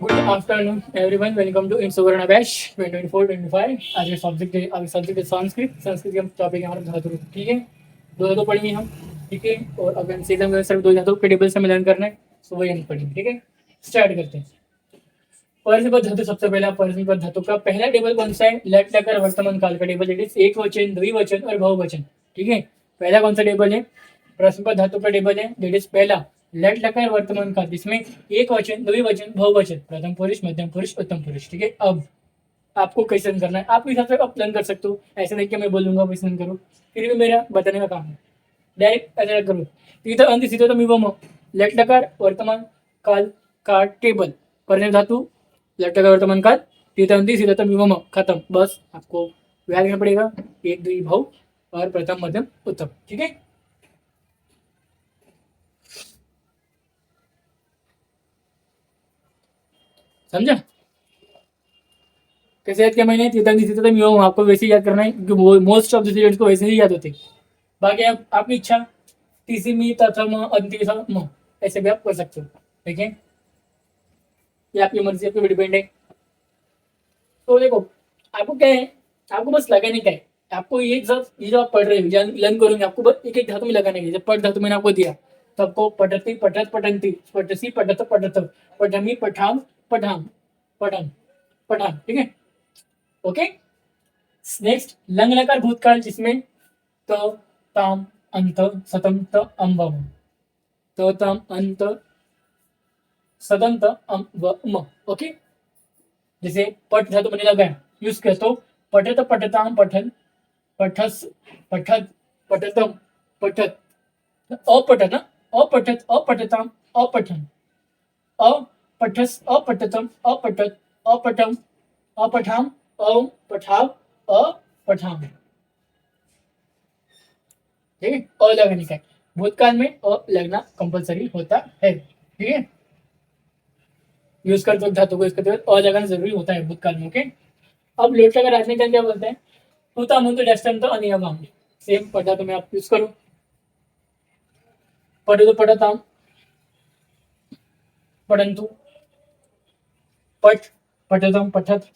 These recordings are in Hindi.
Good afternoon everyone, welcome to in Suvarna batch 2024-25। आज के सब्जेक्ट है संस्कृत। संस्कृत के टॉपिक है हमारा धातु। ठीक है, दो धातु पढ़ेंगे हम। ठीक है, और अब सीजन में सिर्फ दो धातु के टेबल से मिलन करना है, सो वही हम पढ़ेंगे। ठीक है, स्टार्ट करते हैं। परस्पर धातु, सबसे पहला परस्पर धातु का पहला टेबल कौन सा है? लेट लकर वर्तमान काल का टेबल, इट इज एक वचन, द्विवचन और बहुवचन। ठीक है, पहला कौन सा टेबल है? परस्पर धातु का टेबल है, दैट इज पहला लेट लकर वर्तमान काल, जिसमें एक वचन, द्विवचन, बहुवचन, प्रथम पुरुष, मध्यम पुरुष, उत्तम पुरुष। ठीक है, अब आपको कैसे रन करना है आपके हिसाब से आप प्लान कर सकते हो। ऐसे नहीं कि मैं बोलूंगा वैसे रन करो, फिर भी मेरा बताने का काम है। डायरेक्ट ऐसा करो। तीसरा अंत सीधे तो मिवम लेट लकार वर्तमान काल का टेबल, परस्पर धातु लेट लकार वर्तमान काल, तीसरा अंत सीधे तो मिवम, खत्म। बस आपको याद रखना पड़ेगा एक, द्वि, बहु और प्रथम, मध्यम, उत्तम। ठीक है, समझा? कैसे याद किया मैंने? तीर्थन थी तो मैं आपको वैसे ही याद करना है, क्योंकि मोस्ट ऑफ द स्टूडेंट्स को वैसे ही याद होते हैं। बाकी आप आपकी इच्छा, तीसरी मी, प्रथम, अंतिम, ऐसे भी आप कर सकते हो। ठीक है, ये आपकी मर्जी, आपके डिपेंड है। तो देखो, आपको क्या है, आपको बस लगाने का है। आपको ये जो आप पढ़ रहे हो, लर्न करोगे, आपको बस एक एक धातु में लगाने का है। जब पढ़ धातु मैंने आपको दिया, तो आपको पठती, पठत, पठंती, पठसी, पठत, पठत, पठमी, पठाम, पठाम, पठन, पठान। ठीक है, ओके। नेक्स्ट लंग लकार भूतकाल, जिसमें त, ताम, अंत, सतम, त, अम्बम, त, ताम, अंत, सदम, त, अम, व, म। ओके, जैसे पट धातु मैंने लगाया, यूज किया, तो पठत, पठताम, पठन, पठस, पठत, पठतम, पठत, अपठन, अपठत, अपठताम, अपठन, अपठस, अपठतम, अपठत, अपठम, अपठाम, पठाव, अपठाम। ठीक है, अ लगाने का है। भूतकाल में अ लगना कंपलसरी होता है। ठीक है, यूज कर दो धातु को, इसके बाद अ लगाना जरूरी होता है भूतकाल में। ओके, अब लोट लगा राजने का क्या बोलते हैं? तूता मुंत डस्टन तो अनियम, सेम पढ़ा तो मैं आप यूज करो। पढ़े तो पढ़ता, पढ़ंतु, पठ, पठतम, पठत,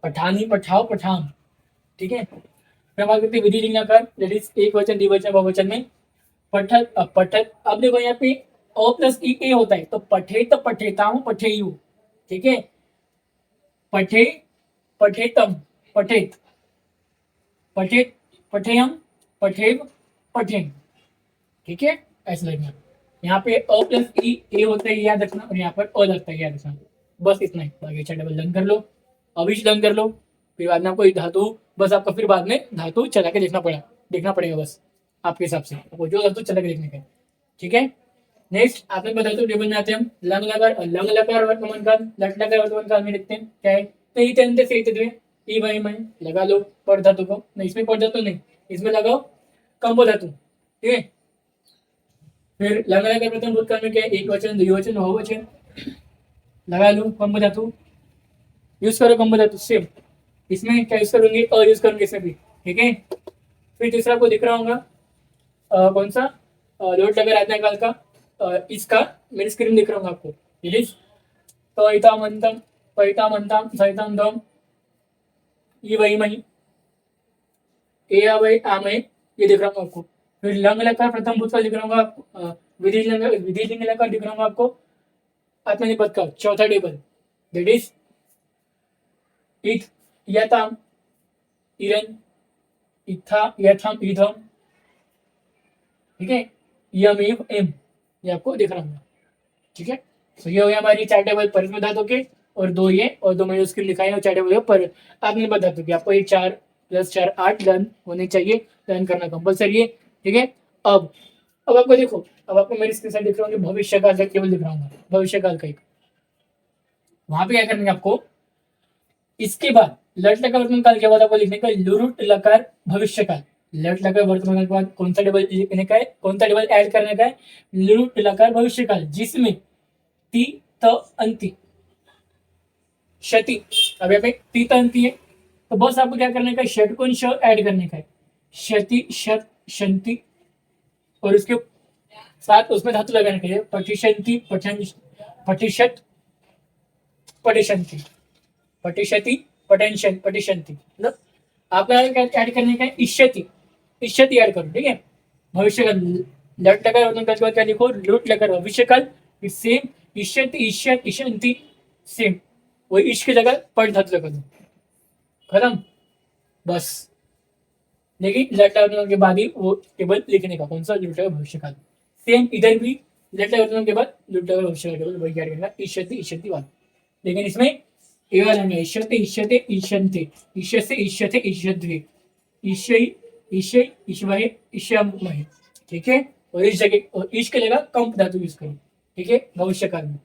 पठानी, पठाओ, पठान। ठीक है, फिर बात करते हैं विधि लिंग आकार, दैट इज एक वचन, द्विवचन, बहुवचन में पठत। अब पठत, अब देखो यहाँ पे ओ प्लस ई ए होता है, तो पठे तो पठेता हूँ, पठेयू। ठीक है, पठे, पठेतम, पठेत, पठेत, पठेयम, पठेव, पठेन। ठीक है, ऐसा लगना। यहाँ पे अ प्लस ई ए होता है, याद रखना, और यहाँ पर अ लगता है, याद रखना। बस इतना ही, बाकी अच्छा डबल लर्न कर लो, अभी लर्न कर लो। फिर बाद में आपको धातु, बस आपको फिर बाद में धातु चला के देखना पड़ेगा बस आपके हिसाब से, आपको जो धातु चला के देखने का है। ठीक है, नेक्स्ट आपने बताया तो टेबल में आते हैं हम। लंग लकार वर्तमान काल, लट लकार वर्तमान काल में देखते हैं क्या है। तो ई तंते से द्वे, ई वही में लगा लो पड़ धातु को, नहीं इसमें पड़ धातु नहीं, इसमें लगाओ कंबो धातु। ठीक है, फिर लंग लकार प्रथम भूतकाल में क्या है? एक वचन, द्विवचन, बहुवचन, लगा लो कंबो धातु, यूज करो कंबो धातु सेम। इसमें क्या यूज करूंगी? अ यूज करूंगी इसमें भी। ठीक है, फिर तीसरा आपको दिख रहा होगा कौन सा? लोट लगा राजना काल का, इसका मेरी स्क्रीन दिख रहा होगा आपको। इट इज पैतामंतम, पैतामंताम, सहिताम दम, ये वही मही, ए वही आमय, ये दिख रहा होगा आपको। फिर लंग लकार प्रथम भूतकाल दिख रहा होगा आपको, विधि लिंग लकार दिख रहा होगा आपको। आत्मनिपद का चौथा टेबल, दैट इज इत, यताम, इरन, इथा, यथम, इधम। ठीक है, यम, एम, ये आपको दिख रहा होगा। ठीक है, तो ये हो गया हमारी चार टेबल परिस्मित धातु के, और दो ये, और दो मैंने उसके लिखा है, और चार टेबल पर आपने बता दो कि आपको ये 4 + 4 8 लर्न होने चाहिए, लर्न करना कंपलसरी है। ठीक है, अब आपको देखो, अब आपको मेरी स्क्रीन साइड दिख रहा होंगे, भविष्य काल का केवल दिख रहा होगा, भविष्य काल का एक, वहां पे क्या करना है आपको? इसके बाद लट लकार वर्तमान काल के बाद आपको लिखने का लुरुट लकार भविष्य काल। लट लकार वर्तमान काल के बाद कौन सा टेबल लिखने का है, कौन सा टेबल ऐड करने का है? लुरुट लकार भविष्य काल, जिसमें ती, त, अंति, क्षति। अब यहाँ पे ती, त, अंति है, तो बस आपको क्या करने का है? षटकोण श ऐड करने का है, क्षति, शत, शंति, और उसके साथ उसमें धातु लगाने के लिए पठिशंति, पठन, पठिशत, पटिशन्ति, पटिशति, पटेंशन, पटिशन्ति, मतलब आपको ऐड करने का है इष्यति, इष्यति ऐड करो, ठीक है। भविष्य काल लट लगा वर्तमान काल के बाद क्या लिखो, लुट लगा भविष्य काल, सेम इष्यति, इष्यत, इष्यन्ति, सेम वही इश्क की जगह पट धातु लगा दो, खत्म बस। लेकिन लट लगाने के बाद ही वो केवल लिखने का कौन सा, लुट लगा भविष्य काल। सेम इधर भी लट लगाने के बाद लुट लगा भविष्य काल केवल वही क्या करना, इष्यति, इष्यति वाला। लेकिन इसमें ये वाला नहीं है, इष्यते, इष्यते, इष्यन्ते, इष्यसे, इष्यते, इष्यद्वे, ईशय, ईशय, ईश्वय, ईशमय, ठीक है। और इस जगह और ईश के जगह कंप धातु यूज करो, ठीक है, भविष्य काल में।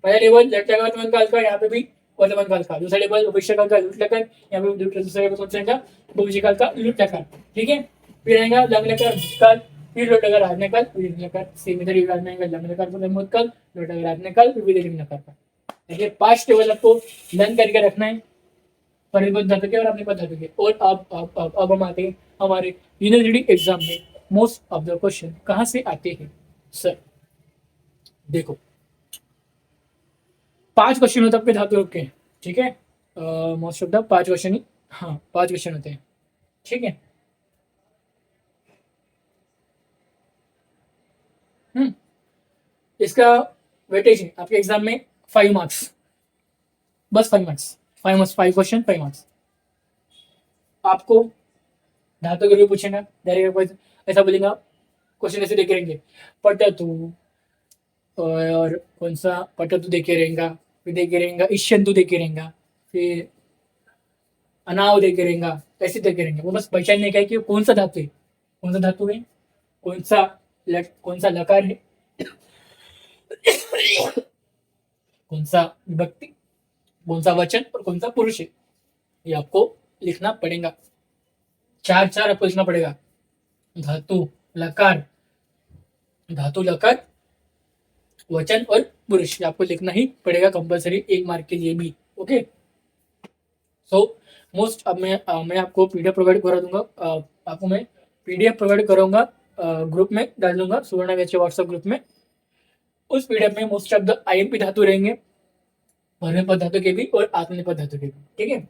पहला लेवल लट लगा वर्तमान काल का, यहाँ पे भी वर्तमान काल का। दूसरा लेवल भविष्य काल का लुट लकार, यहाँ पे दूसरा लेवल कौन सा आएगा, भविष्य काल का लुट लकार, ठीक है। फिर आएगा लंग लकार भूतकाल, फिर लुट लकार आज्ञा काल, फिर लकार सेम इधर ही आएगा लंग लकार भूतकाल, लुट लकार आज्ञा काल, फिर विधि लिंग लकार का। देखिए 5 टेबल आपको लर्न करके रखना है, परिबद्ध धातु के और अपने पद धातु के। और अब हम आते हैं हमारे यूनिवर्सिटी एग्जाम में मोस्ट ऑफ द क्वेश्चन कहाँ से आते हैं सर। देखो 5 क्वेश्चन होते हैं आपके धातु के, ठीक है। मोस्ट ऑफ द 5 क्वेश्चन ही, हाँ 5 क्वेश्चन होते हैं, ठीक है। इसका वेटेज है आपके एग्जाम में 5 मार्क्स, बस 5 मार्क्स, 5 मार्क्स, 5 क्वेश्चन 5 मार्क्स। आपको धातु के लिए पूछेगा डायरेक्ट, ऐसा बोलेगा क्वेश्चन ऐसे देखे रहेंगे, पटतु और कौन सा पटतु देखे रहेगा, फिर देखे रहेगा इष्यंतु देखे रहेगा, फिर अनाव देखे रहेगा, ऐसे देखे रहेंगे। वो बस पहचानने का है कि कौन सा धातु है, कौन सा धातु है, कौन सा लकार है, कौन सा विभक्ति, कौन सा वचन और कौन सा पुरुष है, ये आपको लिखना पड़ेगा। 4 आपको लिखना पड़ेगा, धातु लकार, धातु लकार, वचन और पुरुष, आपको लिखना ही पड़ेगा कंपलसरी 1 मार्क के लिए भी, ओके। सो मोस्ट अब मैं आपको पीडीएफ प्रोवाइड करा दूंगा, आपको मैं पीडीएफ प्रोवाइड करूंगा, ग्रुप में डाल दूंगा, सुवर्ण बैच व्हाट्सएप ग्रुप में। उस पीडीएफ में मोस्ट ऑफ द आईएमपी धातु रहेंगे, परमेपद धातु के भी और आत्मनेपद धातु के भी, ठीक है।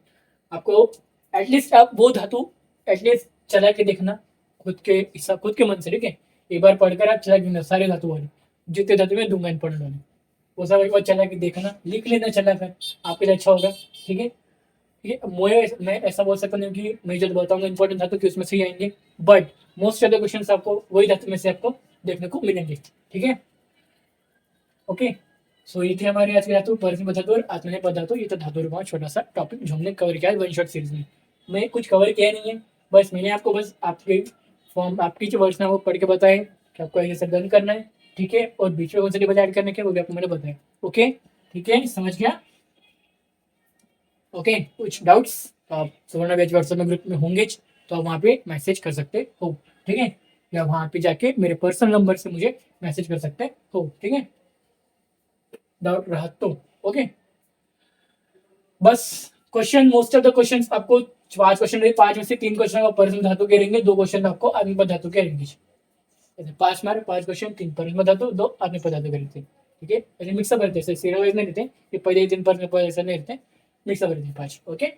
आपको एटलीस्ट आप वो धातु एटलीस्ट चला के देखना खुद के हिसाब, खुद के मन से, ठीक है। एक बार पढ़कर आप चला के देखना सारे धातु वाले, जितने धातु में दूंगा इन पढ़ने वाले, वो सब एक बार चला के देखना, लिख लेना चला कर, आपके लिए अच्छा होगा, ठीक है। मैं ऐसा बोल सकता हूँ कि मैं जो बताऊंगा इंपॉर्टेंट धातु कि उसमें से ही आएंगे, but most of the question आपको वही धातु में से आपको देखने को मिलेंगे, ठीक है, ओके। सो ये थे हमारे आज के धातु, परमेपद धातु और आत्मनेपद धातु। ये तो धातु का छोटा सा टॉपिक जो हमने कवर किया है वन शॉट सीरीज में। मैं कुछ कवर किया नहीं है, बस मैंने आपको बस आपके फॉर्म, आपकी जो वर्ड्स है वो पढ़ के बताए कि आपको ऐसे डन करना है, ठीक है। और बीच में कौन सा टेबल ऐड करने के वो भी आपको मैंने बताया, ओके, ठीक है, समझ गया, ओके। कुछ डाउट्स तो आप सुवर्ण बैच व्हाट्सएप में ग्रुप में होंगे, तो आप वहाँ पे मैसेज कर सकते हो, ठीक है, या वहाँ पे जाके मेरे पर्सनल नंबर से मुझे मैसेज कर सकते हो, ठीक है। डाउट रहा तो ओके। बस question, most of the question आपको 5 क्वेश्चन रहे, 5 में से 3 क्वेश्चन आपको परस्पर धातु के रहेंगे, 2 क्वेश्चन आपको आत्मनेपद धातु के रहेंगे। 5 मार्क, 5 क्वेश्चन, 3 परस्पर धातु, 2 आत्मनेपद धातु के रहते हैं, ठीक है। ऐसे मिक्सअप रहते हैं, सीरियल वाइज नहीं रहते कि पहले 3 परस्पर ऐसा नहीं रहते, मिक्सअप रहते हैं 5, ओके।